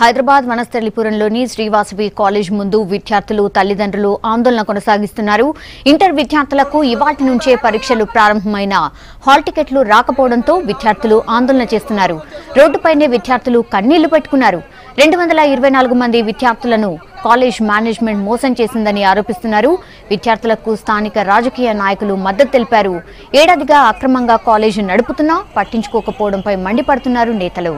Hyderabad వనస్థలిపురంలోని Sri Vasavi college ముందు విద్యార్థులు తల్లిదండ్రులు ఆందోళన కొనసాగిస్తున్నారు. ఇంటర్ విద్యార్థులకు ఇవాల్టి నుంచే పరీక్షలు ప్రారంభమైన హాల్ టికెట్లు రాకపోవడంతో విద్యార్థులు ఆందోళన చేస్తున్నారు. రోడ్డుపైనే విద్యార్థులు కన్నీళ్లు పెట్టుకున్నారు. 224 మంది విద్యార్థులను కాలేజ్ మేనేజ్మెంట్ మోసం చేసిందని ఆరోపిస్తున్నారు. విద్యార్థులకు స్థానిక రాజకీయ నాయకులు మద్దతు తెలిపారు. ఏడాదిగా అక్రమంగా కాలేజీ నడుపుతున్నా పట్టించుకోకపోవడంపై మండిపడుతున్నారు నేతలు.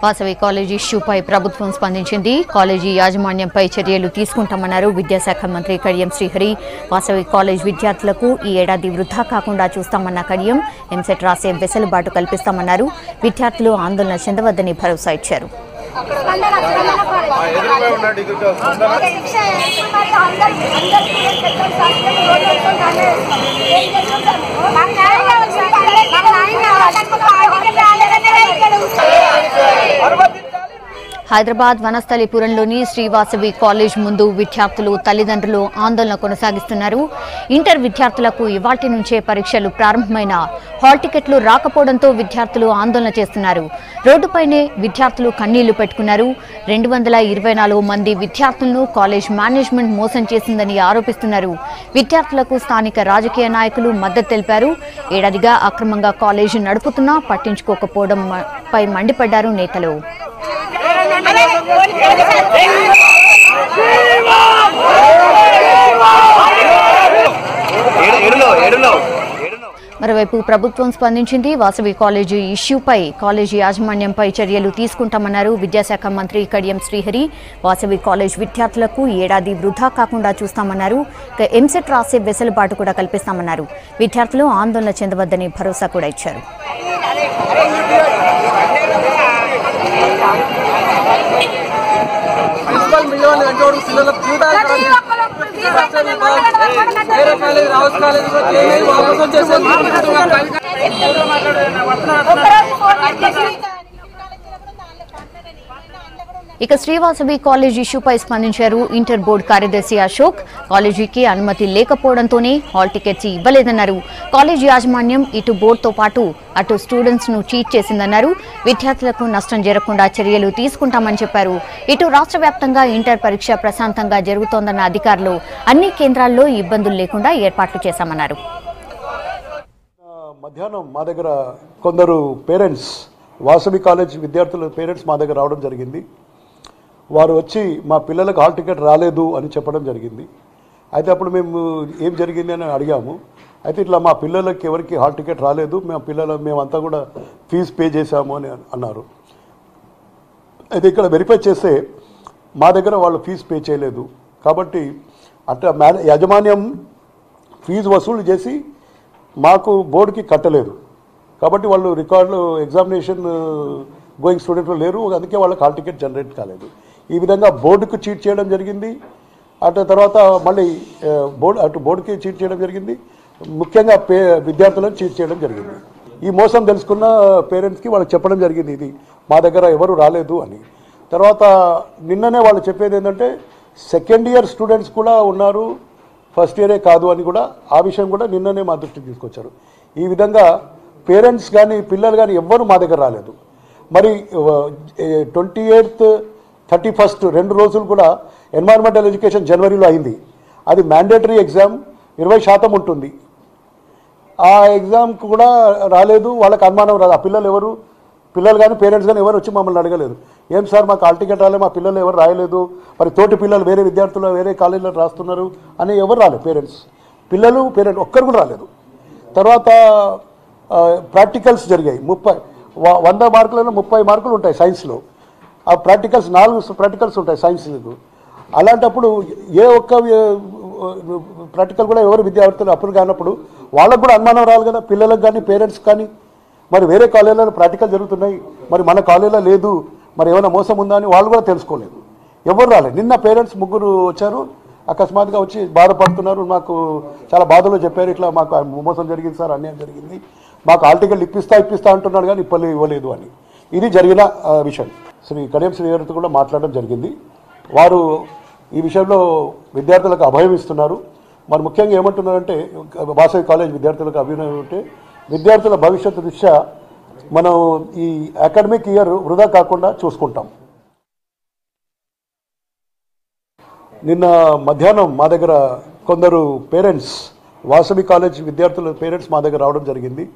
వాసవి కాలేజీ ఇష్యూపై ప్రభుత్వం స్పందించింది. కాలేజీ యాజమాన్యంపై చర్యలు తీసుకుంటామన్నారు విద్యాశాఖ మంత్రి కడియం శ్రీహరి. వాసవి కాలేజ్ విద్యార్థులకు ఈ ఏడాది వృధా కాకుండా చూస్తామన్న కడియం ఎంసెట్ రాసే వెసులుబాటు కల్పిస్తామన్నారు. విద్యార్థులు ఆందోళన చెందవద్దని భరోసా ఇచ్చారు. హైదరాబాద్ వనస్థలిపురంలోని శ్రీవాసవి కాలేజ్ ముందు విద్యార్థులు తల్లిదండ్రులు ఆందోళన కొనసాగిస్తున్నారు. ఇంటర్ విద్యార్థులకు ఇవాల్టి నుంచే పరీక్షలు ప్రారంభమైన హాల్ టికెట్లు రాకపోవడంతో విద్యార్థులు ఆందోళన చేస్తున్నారు. రోడ్డుపైనే విద్యార్థులు కన్నీళ్లు పెట్టుకున్నారు. 224 మంది విద్యార్థులను కాలేజ్ మేనేజ్మెంట్ మోసం చేసిందని ఆరోపిస్తున్నారు. విద్యార్థులకు స్థానిక రాజకీయ నాయకులు మద్దతు తెలిపారు. ఏడాదిగా అక్రమంగా కాలేజీ నడుపుతున్నా పట్టించుకోకపోవడంపై మండిపడ్డారు నేతలు. మరోవైపు ప్రభుత్వం స్పందించింది. వాసవి కాలేజీ ఇష్యూపై కాలేజీ యాజమాన్యంపై చర్యలు తీసుకుంటామన్నారు విద్యాశాఖ మంత్రి కడియం శ్రీహరి. వాసవి కాలేజ్ విద్యార్థులకు ఏడాది వృధా కాకుండా చూస్తామన్నారు. ఎంసెట్ రాసే వెసులుబాటు కూడా కల్పిస్తామన్నారు. విద్యార్థులు ఆందోళన చెందవద్దని భరోసా కూడా ఇచ్చారు. ఇక శ్రీవాసవి కాలేజ్ ఇష్యూపై స్పందించారు ఇంటర్ బోర్డు కార్యదర్శి అశోక్. కాలేజీకి అనుమతి లేకపోవడంతోనే హాల్ టికెట్స్ ఇవ్వలేదన్నారు. కాలేజీ యాజమాన్యం ఇటు బోర్డుతో పాటు అటు స్టూడెంట్స్ ను చీట్ చేసిందన్నారు. విద్యార్థులకు నష్టం జరగకుండా చర్యలు తీసుకుంటామని చెప్పారు. ఇటు రాష్ట్ర వ్యాప్తంగా ఇంటర్ పరీక్ష ప్రశాంతంగా జరుగుతోందన్న అధికారులు అన్ని కేంద్రాల్లో ఇబ్బందులు లేకుండా ఏర్పాట్లు చేశామన్నారు. మధ్యాహ్నం మా దగ్గర కొందరు పేరెంట్స్, వాసవి కాలేజ్ విద్యార్థుల పేరెంట్స్ మా దగ్గర రావడం జరిగింది. వారు వచ్చి మా పిల్లలకు హాల్ టికెట్ రాలేదు అని చెప్పడం జరిగింది. అయితే అప్పుడు మేము ఏం జరిగింది అని అడిగాము. అయితే ఇట్లా మా పిల్లలకి ఎవరికి హాల్ టికెట్ రాలేదు, మేమంతా కూడా ఫీజు పే చేశాము అని అన్నారు. అయితే ఇక్కడ వెరిఫై చేస్తే మా దగ్గర వాళ్ళు ఫీజు పే చేయలేదు. కాబట్టి అట్లా యాజమాన్యం ఫీజు వసూలు చేసి మాకు బోర్డుకి కట్టలేదు. కాబట్టి వాళ్ళు రికార్డులు ఎగ్జామినేషన్ గోయింగ్ స్టూడెంట్లు లేరు, అందుకే వాళ్ళకి హాల్ టికెట్ జనరేట్ కాలేదు. ఈ విధంగా బోర్డుకు చీట్ చేయడం జరిగింది. అటు తర్వాత మళ్ళీ బోర్డుకి చీట్ చేయడం జరిగింది. ముఖ్యంగా విద్యార్థులను చీట్ చేయడం జరిగింది. ఈ మోసం తెలుసుకున్న పేరెంట్స్కి వాళ్ళకి చెప్పడం జరిగింది, ఇది మా దగ్గర ఎవరు రాలేదు అని. తర్వాత నిన్ననే వాళ్ళు చెప్పేది ఏంటంటే సెకండ్ ఇయర్ స్టూడెంట్స్ కూడా ఉన్నారు, ఫస్ట్ ఇయరే కాదు అని కూడా ఆ విషయం కూడా నిన్ననే మా దృష్టికి తీసుకొచ్చారు. ఈ విధంగా పేరెంట్స్ కానీ పిల్లలు కానీ ఎవ్వరూ మా దగ్గర రాలేదు. మరి 28th 31st 2 రోజులు కూడా ఎన్వైరన్మెంటల్ ఎడ్యుకేషన్ జనవరిలో అయింది. అది మ్యాండేటరీ ఎగ్జామ్, 20% ఉంటుంది. ఆ ఎగ్జామ్కి కూడా రాలేదు, వాళ్ళకి అనుమానం రాదు. ఆ పిల్లలు ఎవరు, పిల్లలు కానీ పేరెంట్స్ కానీ ఎవరు వచ్చి మమ్మల్ని అడగలేదు. ఏం సార్ మాకు హాల్ టికెట్ రాలేదు, మా పిల్లలు ఎవరు రాయలేదు, మరి తోటి పిల్లలు వేరే విద్యార్థులు వేరే కాలేజీలో రాస్తున్నారు అని ఎవరు రాలేదు. పేరెంట్స్ ఒక్కరు కూడా రాలేదు. తర్వాత ప్రాక్టికల్స్ జరిగాయి. 100 మార్కులలో 30 మార్కులు ఉంటాయి సైన్స్లో. ఆ ప్రాక్టికల్స్ 4 ప్రాక్టికల్స్ ఉంటాయి సైన్స్కు. అలాంటప్పుడు ఏ ఒక్క ప్రాక్టికల్ కూడా ఎవరు విద్యార్థులు అప్పుడు కానప్పుడు వాళ్ళకు కూడా అనుమానం రాదు కదా, పిల్లలకు కానీ పేరెంట్స్ కానీ. మరి వేరే కాలేజీలో ప్రాక్టికల్ జరుగుతున్నాయి, మరి మన కాలేజీలో లేదు, మరి ఏమైనా మోసం ఉందా అని వాళ్ళు కూడా తెలుసుకోలేదు. ఎవరు రాలేదు. నిన్న పేరెంట్స్ 3 వచ్చారు, అకస్మాత్తుగా వచ్చి బాధపడుతున్నారు. మాకు చాలా బాధలో చెప్పారు, ఇట్లా మాకు మోసం జరిగింది సార్, అన్యాయం జరిగింది, మాకు హాల్ టికెట్లు ఇప్పిస్తా అంటున్నాడు కానీ ఇవ్వలేదు అని. ఇది జరిగిన విషయం. శ్రీ కడియం శ్రీగారితో కూడా మాట్లాడడం జరిగింది. వారు ఈ విషయంలో విద్యార్థులకు అభయం ఇస్తున్నారు. మరి ముఖ్యంగా ఏమంటున్నారంటే, వాసవి కాలేజ్ విద్యార్థులకు అభినయం అంటే విద్యార్థుల భవిష్యత్తు దృష్ట్యా మనం ఈ అకాడమిక్ ఇయర్ వృధా కాకుండా చూసుకుంటాం. నిన్న మధ్యాహ్నం మా దగ్గర కొందరు పేరెంట్స్, వాసవి కాలేజ్ విద్యార్థుల పేరెంట్స్ మా దగ్గర రావడం జరిగింది.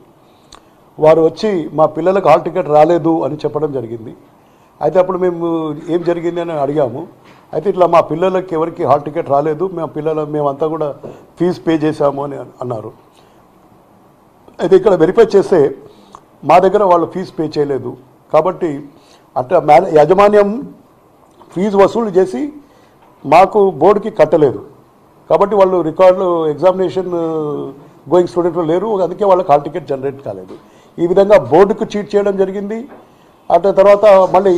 వారు వచ్చి మా పిల్లలకు హాల్ టికెట్ రాలేదు అని చెప్పడం జరిగింది. అయితే అప్పుడు మేము ఏం జరిగింది అని అడిగాము. అయితే ఇట్లా మా పిల్లలకి ఎవరికి హాల్ టికెట్ రాలేదు, మేమంతా కూడా ఫీజు పే చేశాము అని అన్నారు. అయితే ఇక్కడ వెరిఫై చేస్తే మా దగ్గర వాళ్ళు ఫీజు పే చేయలేదు. కాబట్టి అట్లా యాజమాన్యం ఫీజు వసూలు చేసి మాకు బోర్డుకి కట్టలేదు. కాబట్టి వాళ్ళు రికార్డులు ఎగ్జామినేషన్ గోయింగ్ స్టూడెంట్లు లేరు, అందుకే వాళ్ళకి హాల్ టికెట్ జనరేట్ కాలేదు. ఈ విధంగా బోర్డుకు చీట్ చేయడం జరిగింది. తర్వాత మళ్ళీ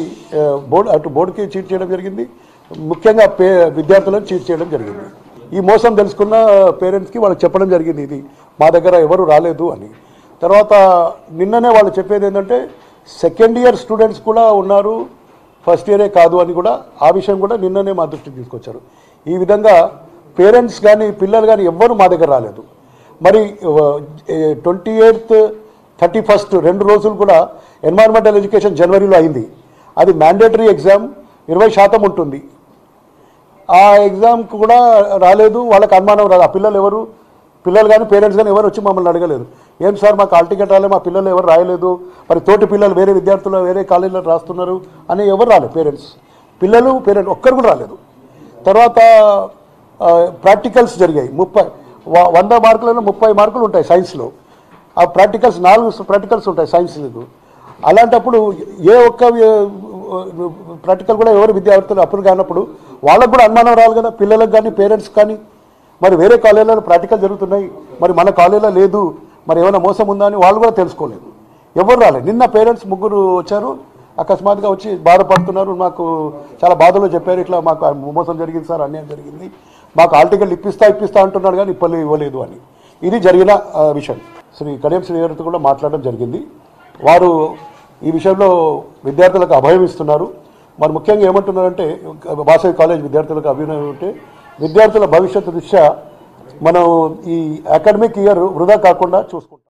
బోర్డుకి చీట్ చేయడం జరిగింది. ముఖ్యంగా విద్యార్థులను చీట్ చేయడం జరిగింది. ఈ మోసం తెలుసుకున్న పేరెంట్స్కి వాళ్ళకి చెప్పడం జరిగింది, ఇది మా దగ్గర ఎవరు రాలేదు అని. తర్వాత నిన్ననే వాళ్ళు చెప్పేది ఏంటంటే సెకండ్ ఇయర్ స్టూడెంట్స్ కూడా ఉన్నారు, ఫస్ట్ ఇయరే కాదు అని కూడా, ఆ విషయం కూడా నిన్ననే మా దృష్టికి తీసుకొచ్చారు. ఈ విధంగా పేరెంట్స్ కానీ పిల్లలు కానీ ఎవ్వరూ మా దగ్గర రాలేదు. మరి 28th 31st 2 రోజులు కూడా ఎన్వైరన్మెంటల్ ఎడ్యుకేషన్ జనవరిలో అయింది. అది మ్యాండేటరీ ఎగ్జామ్, 20% ఉంటుంది. ఆ ఎగ్జామ్కి కూడా రాలేదు, వాళ్ళకి అనుమానం రాదు. ఆ పిల్లలు ఎవరు, పిల్లలు కానీ పేరెంట్స్ కానీ ఎవరు వచ్చి మమ్మల్ని అడగలేదు. ఏం సార్ మాకు హాల్ టికెట్ రాలేదు, మా పిల్లలు ఎవరు రాయలేదు, మరి తోటి పిల్లలు వేరే విద్యార్థులు వేరే కాలేజీలో రాస్తున్నారు అని ఎవరు రాలేదు. పేరెంట్స్ ఒక్కరు కూడా రాలేదు. తర్వాత ప్రాక్టికల్స్ జరిగాయి. 100 మార్కులలో 30 మార్కులు ఉంటాయి సైన్స్లో. ఆ ప్రాక్టికల్స్ 4 ప్రాక్టికల్స్ ఉంటాయి సైన్స్కు. అలాంటప్పుడు ఏ ఒక్క ప్రాక్టికల్ కూడా ఎవరు విద్యార్థులు అప్పుడు కానప్పుడు వాళ్ళకు కూడా అనుమానం రాదు కదా, పిల్లలకు కానీ పేరెంట్స్ కానీ. మరి వేరే కాలేజీలో ప్రాక్టికల్ జరుగుతున్నాయి, మరి మన కాలేజీలో లేదు, మరి ఏమైనా మోసం ఉందా అని వాళ్ళు కూడా తెలుసుకోలేదు. ఎవరు రాలేదు. నిన్న పేరెంట్స్ 3 వచ్చారు, అకస్మాత్తుగా వచ్చి బాధపడుతున్నారు. మాకు చాలా బాధలో చెప్పారు, ఇట్లా మాకు మోసం జరిగింది సార్, అన్యాయం జరిగింది, మాకు హాల్ టికెట్లు ఇప్పిస్తా అంటున్నాడు కానీ ఇవ్వలేదు అని. ఇది జరిగిన విషయం. శ్రీ కడియం శ్రీగారితో కూడా మాట్లాడడం జరిగింది. వారు ఈ విషయంలో విద్యార్థులకు అభయం ఇస్తున్నారు. మరి ముఖ్యంగా ఏమంటున్నారంటే, వాసవి కాలేజ్ విద్యార్థులకు అభినయం అంటే విద్యార్థుల భవిష్యత్తు దృష్ట్యా మనం ఈ అకాడమిక్ ఇయర్ వృధా కాకుండా చూసుకుంటాం.